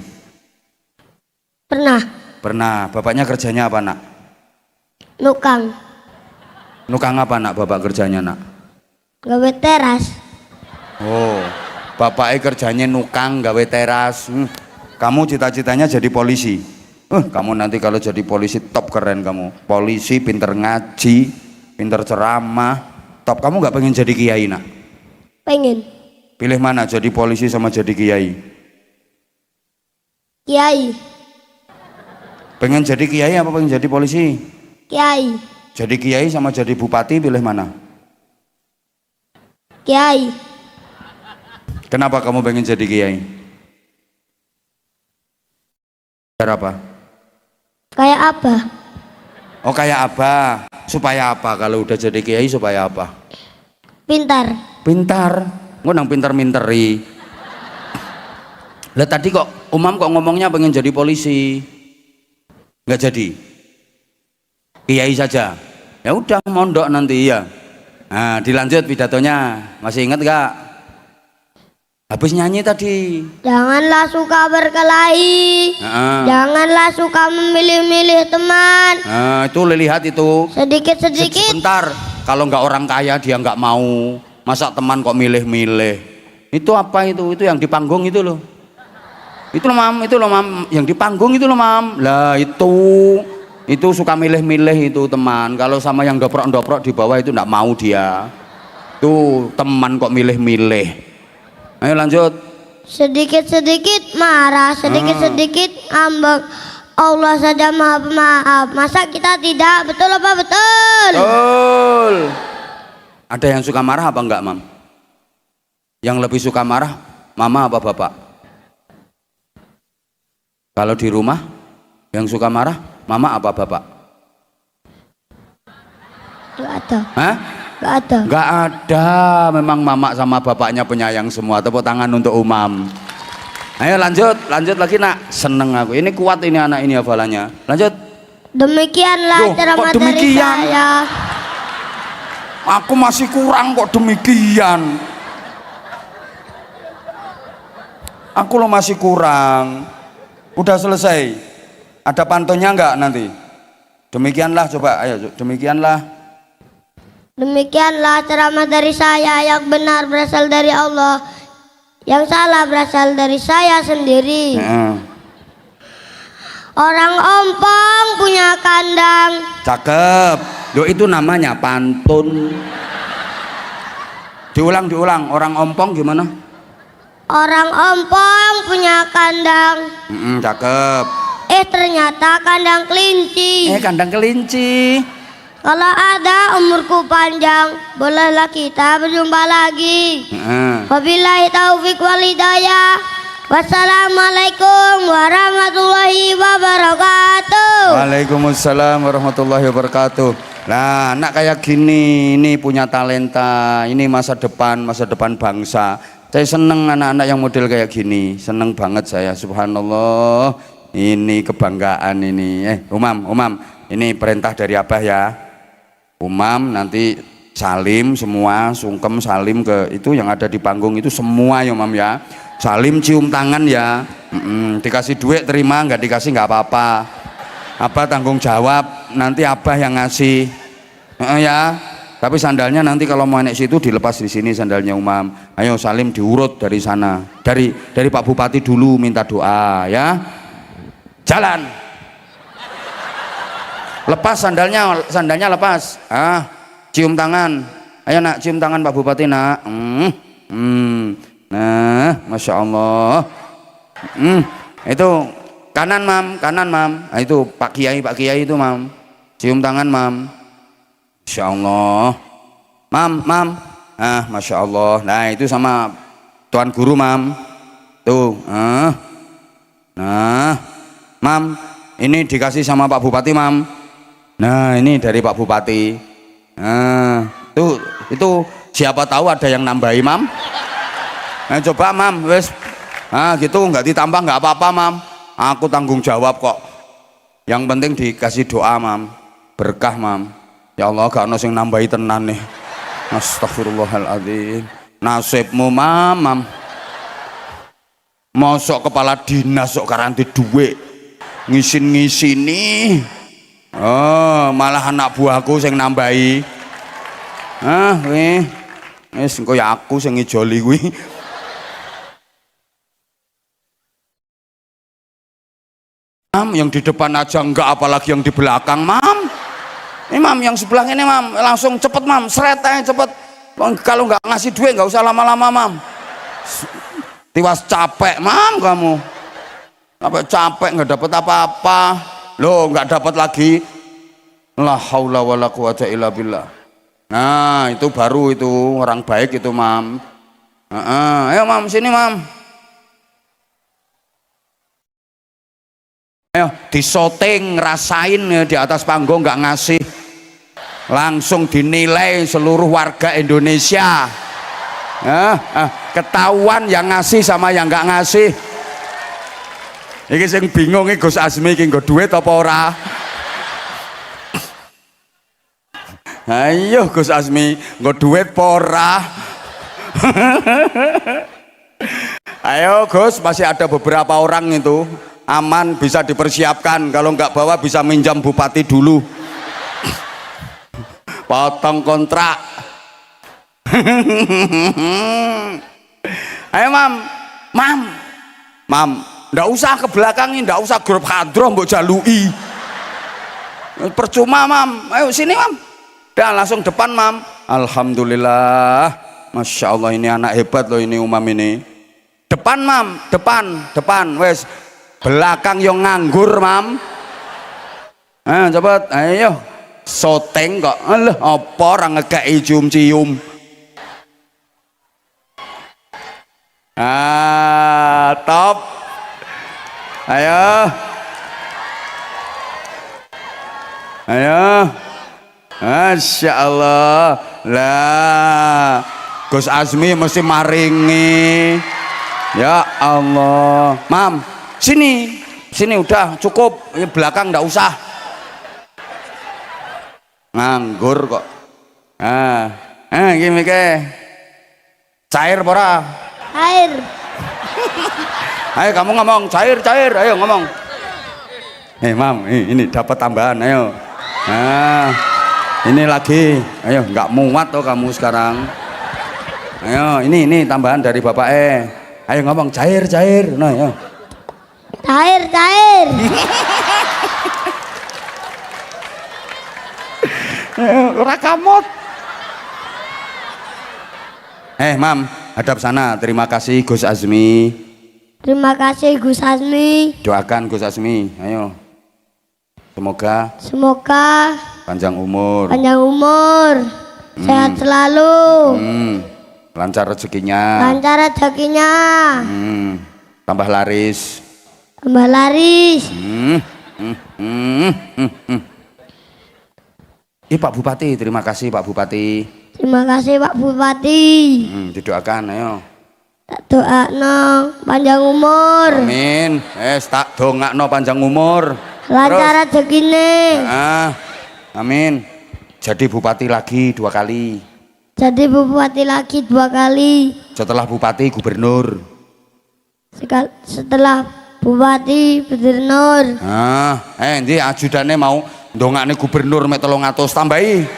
Pernah. Bapaknya kerjanya apa, nak? Nukang. Nukang apa, nak? Bapak kerjanya, nak? Gawe teras. Oh, bapaknya kerjanya nukang gawe teras. Kamu cita-citanya jadi polisi. Kamu nanti kalau jadi polisi top, keren kamu. Polisi, pinter ngaji, pinter ceramah, top. Kamu nggak pengen jadi kiai, nak? Pengen. Pilih mana, jadi polisi sama jadi kiai? Kiai. Pengen jadi kiai apa pengen jadi polisi? Kiai. Jadi kiai sama jadi bupati, pilih mana? Kiai. Kenapa kamu pengen jadi kiai? Biar apa? Kayak apa? Oh, kayak apa? Supaya apa? Kalau udah jadi kiai supaya apa? Pintar. Pintar. Nang pinter-minteri. Lah tadi kok Umam kok ngomongnya pengen jadi polisi? Nggak jadi? Kiai saja. Ya udah, mondok nanti ya. Nah, dilanjut pidatonya. Masih ingat nggak? Habis nyanyi tadi. Janganlah suka berkelahi. Janganlah suka memilih-milih teman. Nah, itu lihat itu. Sedikit-sedikit. Sebentar. Kalau nggak orang kaya dia nggak mau. Masa teman kok milih-milih? Itu apa itu? Itu yang di panggung itu loh. Itu loh mam. Yang di panggung itu loh mam. Lah itu suka milih-milih itu teman. Kalau sama yang dobrok-dobrok di bawah itu nggak mau dia. Tuh teman kok milih-milih. Ayo lanjut. Sedikit-sedikit marah, sedikit-sedikit ngambek. Allah saja maha pemaaf. Masa kita tidak? Betul apa betul? Betul. Ada yang suka marah apa enggak, mam? Yang lebih suka marah mama apa bapak? Kalau di rumah yang suka marah mama apa bapak? Gak ada. Hah? Gak ada. Gak ada. Memang mama sama bapaknya penyayang semua. Tepuk tangan untuk Umam. Ayo lanjut lagi nak. Seneng aku. Ini kuat ini anak ini hafalannya. Lanjut. Demikianlah Loh, ceramah kok dari demikian? saya. Aku masih kurang kok demikian. Aku lo masih kurang. Udah selesai. Ada pantunnya enggak nanti? Demikianlah coba. Ayo demikianlah. Demikianlah ceramah dari saya, yang benar berasal dari Allah, yang salah berasal dari saya sendiri. Orang ompong punya kandang. Cakep. Loh itu namanya pantun. Diulang. Orang ompong gimana? Orang ompong punya kandang. Cakep. Ternyata kandang kelinci. Kandang kelinci. Kalau ada umurku panjang, bolehlah kita berjumpa lagi. Wabillahi taufik wal hidayah. Wassalamualaikum warahmatullahi wabarakatuh. Waalaikumsalam warahmatullahi wabarakatuh. Nah, anak kayak gini ini punya talenta, ini masa depan bangsa. Saya seneng anak-anak yang model kayak gini, seneng banget saya, subhanallah. Ini kebanggaan ini. Umam, ini perintah dari Abah ya. Umam nanti salim semua, sungkem salim ke itu yang ada di panggung itu semua ya Umam ya. Salim cium tangan ya. Dikasih duit terima, nggak dikasih nggak apa-apa. Abah tanggung jawab, nanti Abah yang ngasih. Ya. Tapi sandalnya nanti kalau mau naik situ dilepas di sini sandalnya Umam. Ayo salim diurut dari sana. Dari Pak Bupati dulu minta doa ya. Jalan. Lepas sandalnya lepas. Cium tangan. Ayo nak cium tangan Pak Bupati nak. Nah, masya Allah. Itu kanan mam. Nah, itu Pak Kiai itu mam. Cium tangan mam. Masya Allah. Mam. Masya Allah. Nah itu sama Tuan Guru mam. Tuh. Nah, mam. Ini dikasih sama Pak Bupati mam. Nah ini dari Pak Bupati. Nah, itu siapa tahu ada yang nambahi mam. Nah, coba mam, wes. Gitu nggak ditambah nggak apa-apa mam. Aku tanggung jawab kok. Yang penting dikasih doa mam, berkah mam. Ya Allah gak ono sing nambahi tenan nih. Astagfirullahaladzim. Nasibmu mam. Mosok kepala dinas sok karanti duit ngisin-ngisini. Malah anak buahku sing nambahi. Wis engko ya aku sing ngijoli kuwi. Mam, yang di depan aja enggak apalagi yang di belakang, mam. Ini mam, yang sebelah ini mam, langsung cepet mam, seret aja cepet. Kalau nggak ngasih duit nggak usah lama-lama mam. Tiwas capek mam kamu. Sampai capek nggak dapat apa-apa. Loh nggak dapat lagi. La haula wala quwata illa billah. Nah itu baru itu orang baik itu mam. Ayo mam sini mam. Ayo disoting rasain ya, di atas panggung nggak ngasih langsung dinilai seluruh warga Indonesia. Ketahuan yang ngasih sama yang nggak ngasih. Iki sing bingung iki Gus Azmi iki nggo duit apa ora. Ayo Gus Azmi nggo duit apa ora. Ayo Gus, masih ada beberapa orang itu aman bisa dipersiapkan, kalau nggak bawa bisa minjam bupati dulu. Potong kontrak. Ayo mam, ndak usah ke belakangin, ndak usah grup hadroh mbok jalui. Percuma mam, ayo sini mam. Dan langsung depan mam. Alhamdulillah, masya Allah ini anak hebat loh ini Umam ini. Depan mam, depan, wes. Belakang yang nganggur mam. Cepet, ayo. Soteng kok, alah apa orang ngekei cium-cium. Top. Ayo. Masya Allah. Lah Gus Azmi mesti maringi. Ya Allah, mam, sini, sini udah cukup, ini belakang ndak usah. Nganggur kok. Gini ke, cair pora. Air. Ayo kamu ngomong cair, cair, ayo ngomong. Mam, ini dapat tambahan, ayo. Nah, ini lagi, ayo nggak muat tuh kamu sekarang. Ayo, ini tambahan dari bapak. Ayo ngomong cair, cair, nah ya. Cair, cair. Rakamot. Mam, hadap sana. Terima kasih Gus Azmi. Terima kasih Gus Azmi. Doakan Gus Azmi, ayo. Semoga panjang umur, sehat selalu, lancar rezekinya, tambah laris. Pak Bupati, terima kasih Pak Bupati. Terima kasih Pak Bupati. Didoakan, ayo. Tak doakno panjang umur. Amin. Tak dongakno panjang umur. Lancar rezekine. Amin. Jadi bupati lagi 2 kali. Setelah bupati gubernur. Setelah bupati gubernur. Ini ajudannya mau ndongakne gubernur mek 300 tambahi.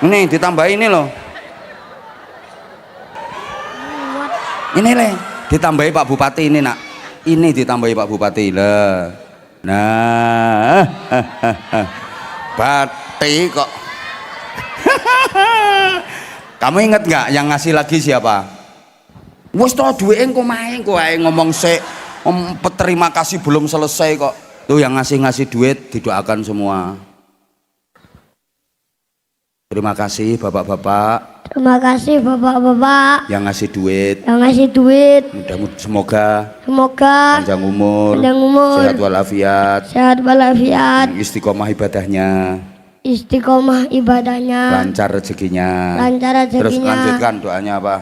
Ini ditambahi ini loh. Ini le, ditambahi Pak Bupati ini nak. Ini ditambahi Pak Bupati lah. Nah, Bati kok. Kamu inget nggak yang ngasih lagi siapa? Wes to duwe engko main kok ae ngomong sik. Terima kasih belum selesai kok. Tuh yang ngasih duit didoakan semua. Terima kasih bapak-bapak. Terima kasih bapak-bapak yang ngasih duit. Semoga panjang umur, sehat walafiat, istiqomah ibadahnya, lancar rezekinya. Terus lanjutkan doanya apa?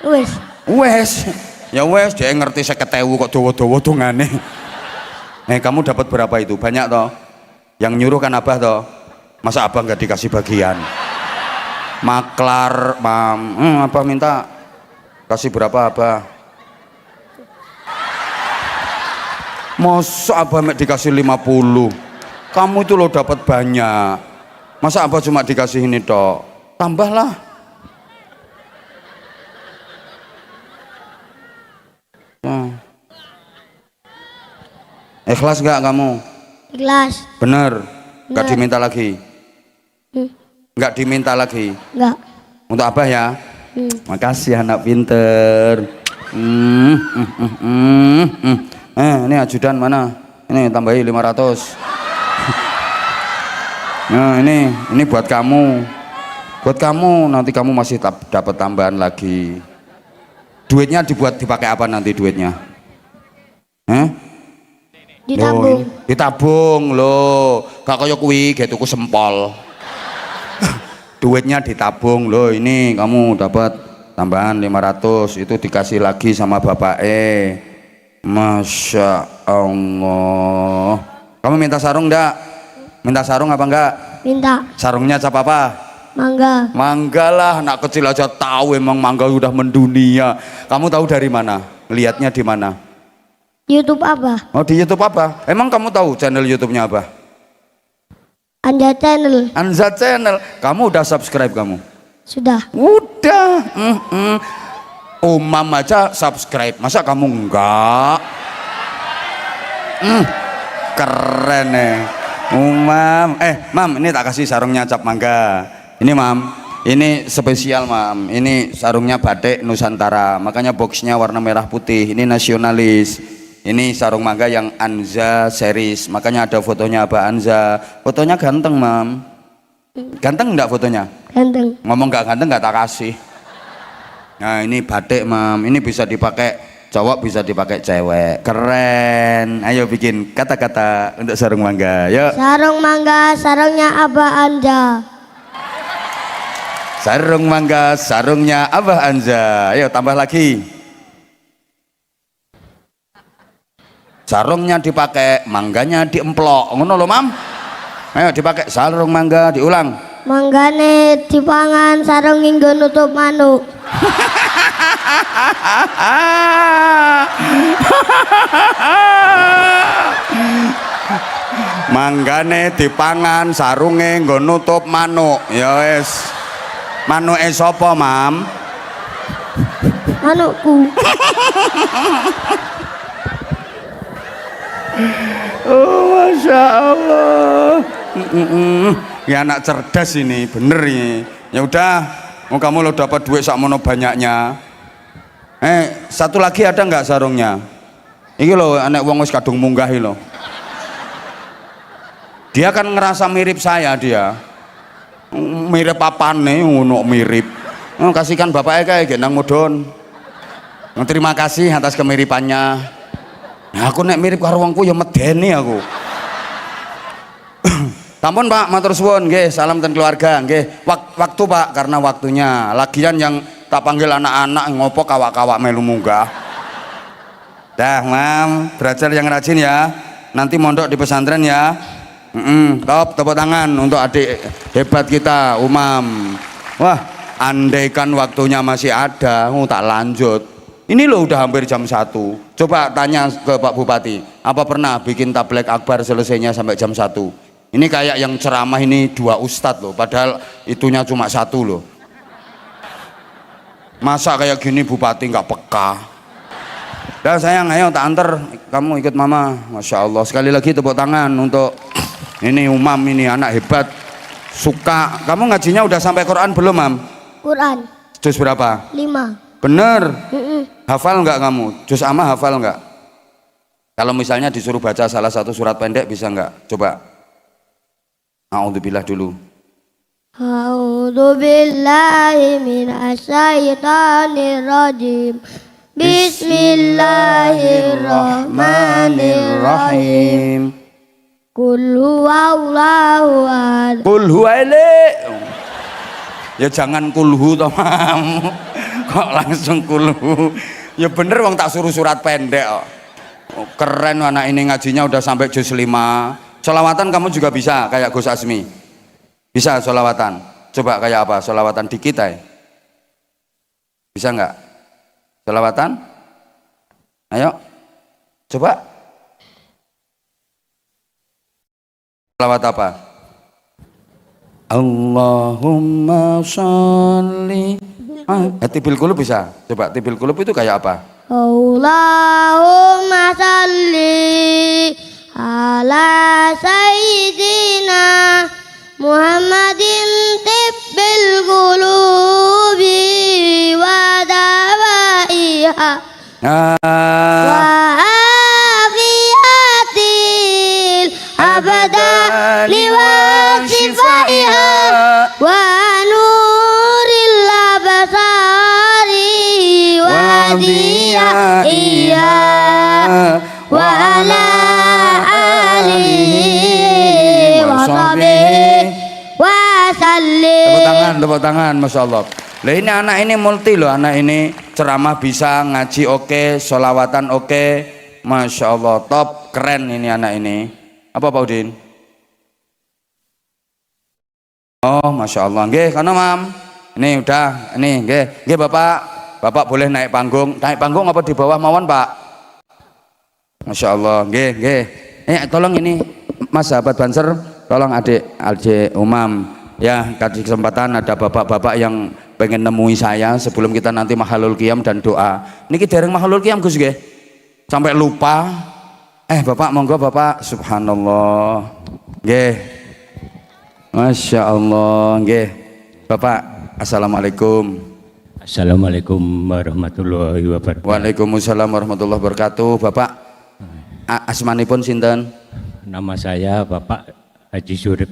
Wes. Ya wes, dia ngerti 50.000 kok dawa-dawa dongane. Kamu dapat berapa itu? Banyak toh? Yang nyuruh kan abah toh? Masa abah nggak dikasih bagian? Maklar, mam, apa minta? Kasih berapa abah? Masa abah dikasih 50? Kamu itu lo dapat banyak. Masa abah cuma dikasih ini toh? Tambahlah. Ikhlas nggak kamu? Ikhlas. Bener. Nggak diminta lagi. Nggak diminta lagi. Nggak. Untuk abah ya. Makasih anak pinter. Ini ajudan mana? Ini tambahi 500. Nah ini buat kamu. Buat kamu nanti kamu masih dapat tambahan lagi. Duitnya dipakai apa nanti duitnya? Ditabung. Ditabung loh. Gak kayak kuwi gitu ku sempol. Duitnya ditabung loh. Ini kamu dapat tambahan 500 itu dikasih lagi sama bapak. Masya Allah. Kamu minta sarung enggak? Minta sarung apa enggak? Minta. Sarungnya cap apa? Mangga. Mangga lah, anak kecil aja tahu emang mangga udah mendunia. Kamu tahu dari mana? Lihatnya di mana? YouTube apa? Oh di YouTube apa? Emang kamu tahu channel YouTube-nya apa? Anza Channel. Anza Channel. Kamu udah subscribe kamu? Sudah. Udah. Umam aja subscribe. Masa kamu enggak? Keren Umam. Mam, ini tak kasih sarungnya cap mangga. Ini mam, ini spesial mam. Ini sarungnya batik Nusantara. Makanya boxnya warna merah putih. Ini nasionalis. Ini sarung mangga yang Anza series. Makanya ada fotonya Abah Anza. Fotonya ganteng mam. Ganteng enggak fotonya? Ganteng. Ngomong enggak ganteng enggak tak kasih. Nah ini batik mam. Ini bisa dipakai cowok, bisa dipakai cewek. Keren. Ayo bikin kata-kata untuk sarung mangga. Yuk. Sarung mangga, sarungnya Abah Anza. Sarung mangga, sarungnya Abah Anja. Ayo tambah lagi. Sarungnya dipakai, mangganya diemplok. Ngono lho, Mam. Ayo dipakai sarung mangga, diulang. Manggane dipangan, sarung nggo nutup manuk. Manggane dipangan, sarunge nggo nutup manuk. Ya wis. Manuke sapa, Mam? Manukku. Oh, Masya Allah. Ya anak cerdas ini, bener ini. Ya udah, mau kamu lo dapat duit sakmono banyaknya. Satu lagi ada nggak sarungnya? Ini lo anak wong wis kadung munggahi lo. Dia kan ngerasa mirip saya dia. Mirip apane ngono mirip. Kasihkan bapaknya kayak gendang mudon. Terima kasih atas kemiripannya. Nah, aku nek mirip karo wongku ya medeni aku. Tampun Pak, matur suwun nggih, salam ten keluarga nggih. Waktu Pak, karena waktunya. Lagian yang tak panggil anak-anak ngopo kawak-kawak melu munggah. Dah, Mam, belajar yang rajin ya. Nanti mondok di pesantren ya. Top, tepuk tangan untuk adik hebat kita, Umam. Wah, andaikan waktunya masih ada, tak lanjut. Ini loh udah hampir jam 1. Coba tanya ke Pak Bupati, apa pernah bikin tablek akbar selesainya sampai jam 1? Ini kayak yang ceramah ini 2 ustadz loh, padahal itunya cuma 1 loh. Masa kayak gini Bupati nggak peka? Dah sayang, ayo tak anter, kamu ikut mama. Masya Allah, sekali lagi tepuk tangan untuk ini Umam, ini anak hebat. Suka. Kamu ngajinya udah sampai Quran belum, Mam? Quran. Juz berapa? 5. Bener. Hafal nggak kamu? Juz amma hafal nggak? Kalau misalnya disuruh baca salah satu surat pendek bisa nggak? Coba. A'udzubillah dulu. A'udzubillahi minasyaitonir rajim. Bismillahirrahmanirrahim. Qul huwallahu ahad. Qul huwa ele. Ya jangan kulhu toh, Mam. Kok langsung kulhu? Ya bener wong tak suruh surat pendek kok. Oh, keren anak ini ngajinya udah sampai juz 5. Sholawatan kamu juga bisa kayak Gus Asmi. Bisa sholawatan. Coba kayak apa? Sholawatan di kita. Bisa nggak? Sholawatan? Ayo. Coba. Sholawat apa? Allahumma sholli. Tibil kulub bisa? Coba tibil kulub itu kayak apa? Allahumma salli ala sayyidina Muhammadin tibbil qulubi wa dawaiha wa afiyatil abadani wa shifaiha wa nuril abasari wa diyaiha wa ala alihi wa sahbihi wa sallim. Tepuk tangan, Masya Allah. Lah ini anak ini multi loh, anak ini ceramah bisa, ngaji oke, sholawatan oke, Masya Allah, top, keren ini anak ini. Apa Pak Udin? Oh, Masya Allah, nggih, karena Mam. Ini udah, ini nggih Bapak boleh naik panggung apa di bawah mawon Pak? Masya Allah, nggih. Tolong ini Mas sahabat Banser, tolong adik Umam ya, kasih kesempatan ada bapak-bapak yang pengen nemui saya sebelum kita nanti mahalul qiyam dan doa. Niki dereng mahalul qiyam Gus nggih. Sampai lupa. Bapak monggo Bapak, subhanallah. Nggih. Masya Allah, nggih. Bapak, assalamualaikum. Assalamualaikum warahmatullahi wabarakatuh. Waalaikumsalam warahmatullahi wabarakatuh. Bapak, asmanipun sinten? Nama saya Bapak Haji Surip.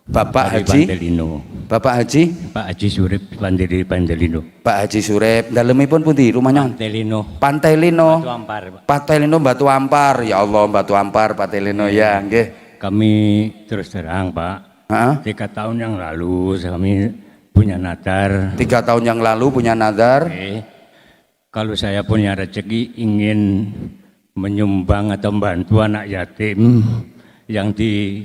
Bapak dari Haji Pantelino. Bapak Haji? Pak Haji Surip dari Pantelino. Pak Haji Surip, dalemipun pundi rumahnya? Pantelino. Batu Ampar, Pak. Pantelino Batu Ampar. Ya Allah, Batu Ampar, Pantelino ya, nggih. Kami terus terang, Pak. 3 tahun yang lalu kami punya nadar. 3 tahun yang lalu punya nadar. Kalau saya punya rezeki ingin menyumbang atau membantu anak yatim yang di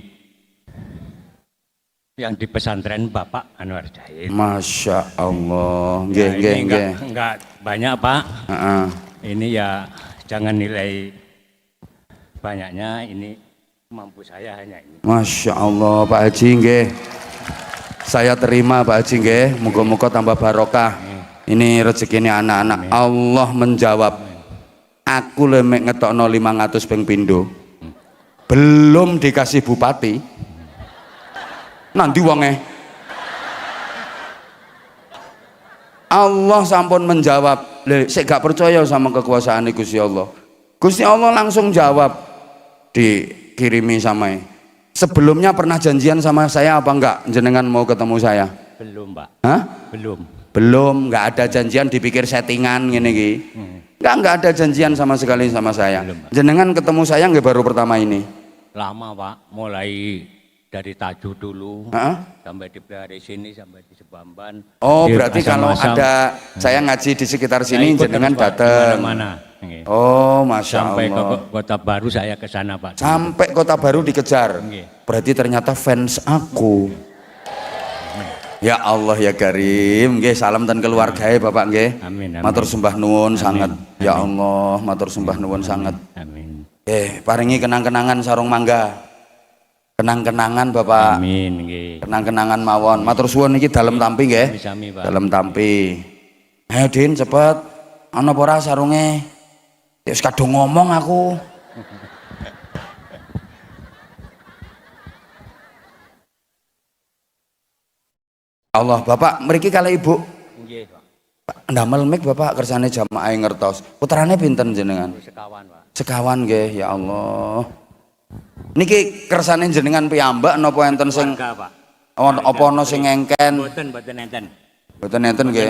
pesantren Bapak Anwar Zahid. Masya Allah. Ya, ini enggak banyak Pak. Ini ya jangan nilai banyaknya, ini mampu saya hanya ini. Masya Allah Pak Haji nggih. Saya terima Pak Haji nggih. Muga-muga tambah barokah. Ini rezeki ini anak-anak. Allah menjawab. Aku lemek ngetokno 500 ping pindho. Belum dikasih bupati. Nanti wonge. Allah sampun menjawab. Saya gak percaya sama kekuasaan Gusti Allah. Gusti Allah langsung jawab. Dikirimi sama. Sebelumnya pernah janjian sama saya apa enggak? Jenengan mau ketemu saya? Belum Pak. Hah? Belum, nggak ada janjian, dipikir settingan gini ki. Nggak ada janjian sama sekali sama saya. Jenengan ketemu saya nggak baru pertama ini? Lama Pak, mulai dari Tajuh dulu, sampai di dari sini, sampai di Sebamban. Oh berarti kalau ada saya ngaji di sekitar sini jenengan datang. Mana? Oh Masya sampai Allah. ke Kota Baru saya ke sana Pak. Sampai Kota Baru dikejar. Berarti ternyata fans aku. Ya Allah ya Karim, nggih salam dan keluargae Bapak nggih. Amin. Matur sembah nuwun sangat. Ya Allah, matur sembah nuwun sangat. Amin. Paringi kenang-kenangan sarung mangga. Kenang-kenangan Bapak. Amin nggih. Kenang-kenangan mawon. Matur suwun iki dalem tampi nggih. Sami Pak. Dalem tampi. Ayo Din cepet. Ana apa ora sarunge? Ya wis kadung ngomong aku. Allah Bapak mriki kalih Ibu. Nggih Pak. Ndamel mik Bapak kersane jamaah ngertos. Putrane pinten jenengan? Sekawan Pak. Sekawan nggih, ya Allah. Niki kersane jenengan piyambak napa enten sing Pak. apa ana sing ngengken? Mboten enten. Mboten enten nggih,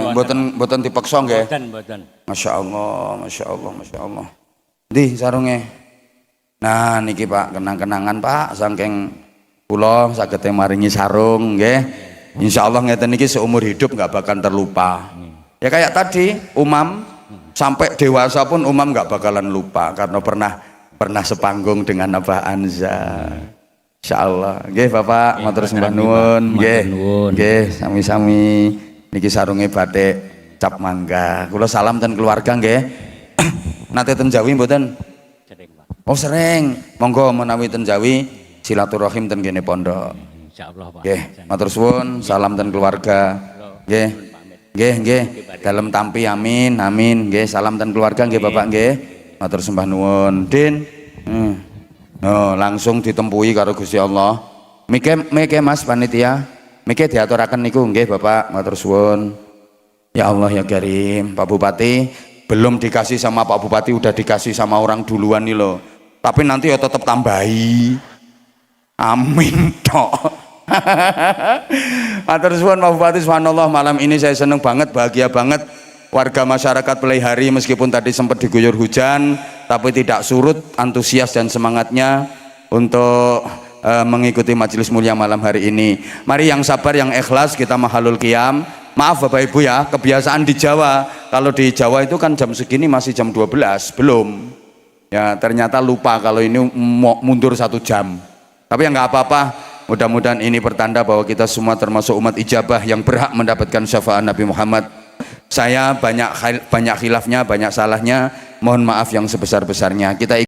mboten dipeksa nggih. Mboten. Masya Allah, Masya Allah, Masya Allah. Ndi sarunge? Nah niki Pak kenang-kenangan Pak saking kula saged maringi sarung nggih. Insya Allah ngeten niki seumur hidup nggak bakal terlupa. Ya kayak tadi Umam sampai dewasa pun Umam nggak bakalan lupa karena pernah sepanggung dengan Abah Anza. Insya Allah. Nggih Bapak, matur sembah nuwun. Nggih, sami-sami. Niki sarunge batik cap mangga. Kula salam ten keluarga nggih. Nate ten Jawi mboten? Sering Pak. Oh sering. Monggo menawi ten Jawi silaturahim ten kene pondok. Insyaallah Pak. Nggih, matur suwun, salam dan keluarga. Nggih. Nggih. Dalem tampi amin, amin. Nggih, salam dan keluarga nggih Bapak nggih. Matur sembah nuwun. Din. Oh, langsung ditempuhi karo Gusti Allah. Mike Mas panitia. Mike diaturaken niku nggih Bapak, matur suwun. Ya Allah ya Karim, Pak Bupati belum dikasih sama Pak Bupati udah dikasih sama orang duluan nih loh. Tapi nanti ya tetap tambahi. Amin tok. Matur suwun Pak Bupati, subhanallah malam ini saya seneng banget, bahagia banget. Warga masyarakat Peleihari meskipun tadi sempat diguyur hujan tapi tidak surut antusias dan semangatnya untuk mengikuti majelis mulia malam hari ini. Mari yang sabar, yang ikhlas, kita mahalul qiyam. Maaf Bapak Ibu ya, kebiasaan di Jawa, kalau di Jawa itu kan jam segini masih jam 12 belum ya, ternyata lupa kalau ini mau mundur 1 jam. Tapi ya nggak apa-apa, mudah-mudahan ini pertanda bahwa kita semua termasuk umat ijabah yang berhak mendapatkan syafaat Nabi Muhammad. Saya banyak khilafnya, banyak salahnya, mohon maaf yang sebesar-besarnya. Kita